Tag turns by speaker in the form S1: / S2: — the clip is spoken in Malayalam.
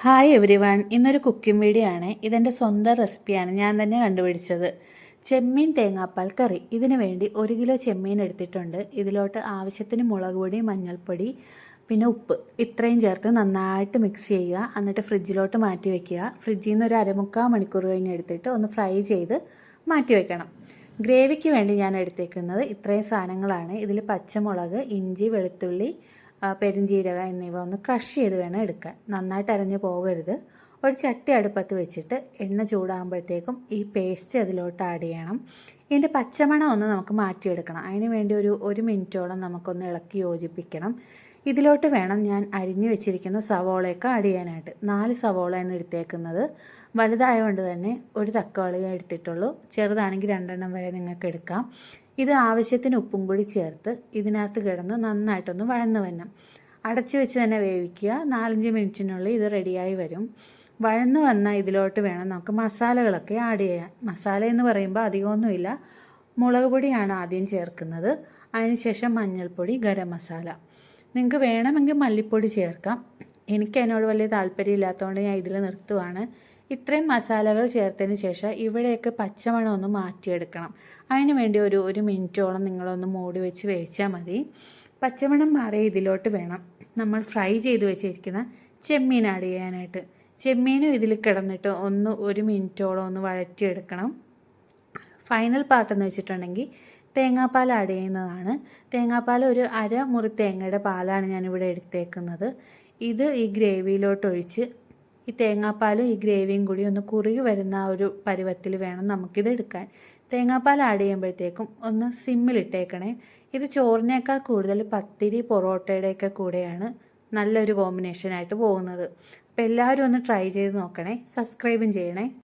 S1: ഹായ് എവരി വൺ, ഇന്നൊരു കുക്കിംഗ് വീഡിയോ ആണ്. ഇതെൻ്റെ സ്വന്തം റെസിപ്പിയാണ്, ഞാൻ തന്നെ കണ്ടുപിടിച്ചത്. ചെമ്മീൻ തേങ്ങാപ്പാൽ കറി. ഇതിനു വേണ്ടി 1 കിലോ ചെമ്മീൻ എടുത്തിട്ടുണ്ട്. ഇതിലോട്ട് ആവശ്യത്തിന് മുളക് പൊടി, മഞ്ഞൾപ്പൊടി, പിന്നെ ഉപ്പ് ഇത്രയും ചേർത്ത് നന്നായിട്ട് മിക്സ് ചെയ്യുക. എന്നിട്ട് ഫ്രിഡ്ജിലോട്ട് മാറ്റി വയ്ക്കുക. ഫ്രിഡ്ജിൽ നിന്ന് ഒരു അരമുക്കാൽ മണിക്കൂർ കഴിഞ്ഞ് എടുത്തിട്ട് ഒന്ന് ഫ്രൈ ചെയ്ത് മാറ്റി വയ്ക്കണം. ഗ്രേവിക്ക് വേണ്ടി ഞാൻ എടുത്തേക്കുന്നത് ഇത്രയും സാധനങ്ങളാണ്. ഇതിൽ പച്ചമുളക്, ഇഞ്ചി, വെളുത്തുള്ളി, പെരുംജീരകം എന്നിവ ഒന്ന് ക്രഷ് ചെയ്ത് വേണം എടുക്കാൻ. നന്നായിട്ട് അരഞ്ഞു പോകരുത്. ഒരു ചട്ടി അടുപ്പത്ത് വെച്ചിട്ട് എണ്ണ ചൂടാകുമ്പോഴത്തേക്കും ഈ പേസ്റ്റ് അതിലോട്ട് ആഡ് ചെയ്യണം. ഇതിൻ്റെ പച്ചമണം ഒന്ന് നമുക്ക് മാറ്റിയെടുക്കണം. അതിന് വേണ്ടി ഒരു മിനിറ്റോളം നമുക്കൊന്ന് ഇളക്കി യോജിപ്പിക്കണം. ഇതിലോട്ട് വേണം ഞാൻ അരിഞ്ഞു വെച്ചിരിക്കുന്ന സവോളയൊക്കെ ആഡ് ചെയ്യാനായിട്ട്. 4 സവോളയാണ് എടുത്തേക്കുന്നത്. വലുതായതുകൊണ്ട് തന്നെ ഒരു തക്കാളിയെ എടുത്തിട്ടുള്ളൂ. ചെറുതാണെങ്കിൽ 2 വരെ നിങ്ങൾക്ക് എടുക്കാം. ഇത് ആവശ്യത്തിന് ഉപ്പും കൂടി ചേർത്ത് ഇതിനകത്ത് കിടന്ന് നന്നായിട്ടൊന്ന് വഴന്ന് വരണം. അടച്ചു വെച്ച് തന്നെ വേവിക്കുക. 4-5 മിനിറ്റിനുള്ളിൽ ഇത് റെഡിയായി വരും. വഴന്ന് വന്നാൽ ഇതിലോട്ട് വേണം നമുക്ക് മസാലകളൊക്കെ ആഡ് ചെയ്യാൻ. മസാല എന്ന് പറയുമ്പോൾ അധികമൊന്നുമില്ല. മുളക് പൊടിയാണ് ആദ്യം ചേർക്കുന്നത്. അതിനുശേഷം മഞ്ഞൾപ്പൊടി, ഗരം മസാല. നിങ്ങൾക്ക് വേണമെങ്കിൽ മല്ലിപ്പൊടി ചേർക്കാം. എനിക്ക് അതിനോട് വലിയ താല്പര്യമില്ലാത്തതുകൊണ്ട് ഞാൻ ഇതിൽ നിർത്തുവാണ്. ഇത്രയും മസാലകൾ ചേർത്തതിന് ശേഷം ഇവിടെയൊക്കെ പച്ചമണം ഒന്ന് മാറ്റിയെടുക്കണം. അതിന് വേണ്ടി ഒരു മിനിറ്റോളം നിങ്ങളൊന്ന് മൂടി വെച്ച് വേവിച്ചാൽ മതി. പച്ചമണം മാറി ഇതിലോട്ട് വേണം നമ്മൾ ഫ്രൈ ചെയ്ത് വെച്ചിരിക്കുന്ന ചെമ്മീൻ ആഡ് ചെയ്യാനായിട്ട്. ചെമ്മീനും ഇതിൽ കിടന്നിട്ട് ഒരു മിനിറ്റോളം ഒന്ന് വഴറ്റിയെടുക്കണം. ഫൈനൽ പാർട്ടെന്ന് വെച്ചിട്ടുണ്ടെങ്കിൽ തേങ്ങാപ്പാൽ ആഡ് ചെയ്യുന്നതാണ്. തേങ്ങാപ്പാൽ ഒരു അരമുറി തേങ്ങയുടെ പാലാണ് ഞാനിവിടെ എടുത്തേക്കുന്നത്. ഇത് ഈ ഗ്രേവിയിലോട്ടൊഴിച്ച് ഈ തേങ്ങാപ്പാലും ഈ ഗ്രേവിയും കൂടി ഒന്ന് കുറുകി വരുന്ന ആ ഒരു പരുവത്തിൽ വേണം നമുക്കിത് എടുക്കാൻ. തേങ്ങാപ്പാൽ ആഡ് ചെയ്യുമ്പോഴത്തേക്കും ഒന്ന് സിമ്മിലിട്ടേക്കണേ. ഇത് ചോറിനേക്കാൾ കൂടുതൽ പത്തിരി, പൊറോട്ടയുടെയൊക്കെ കൂടെയാണ് നല്ലൊരു കോമ്പിനേഷനായിട്ട് പോകുന്നത്. അപ്പോൾ എല്ലാവരും ഒന്ന് ട്രൈ ചെയ്ത് നോക്കണേ. സബ്സ്ക്രൈബും ചെയ്യണേ.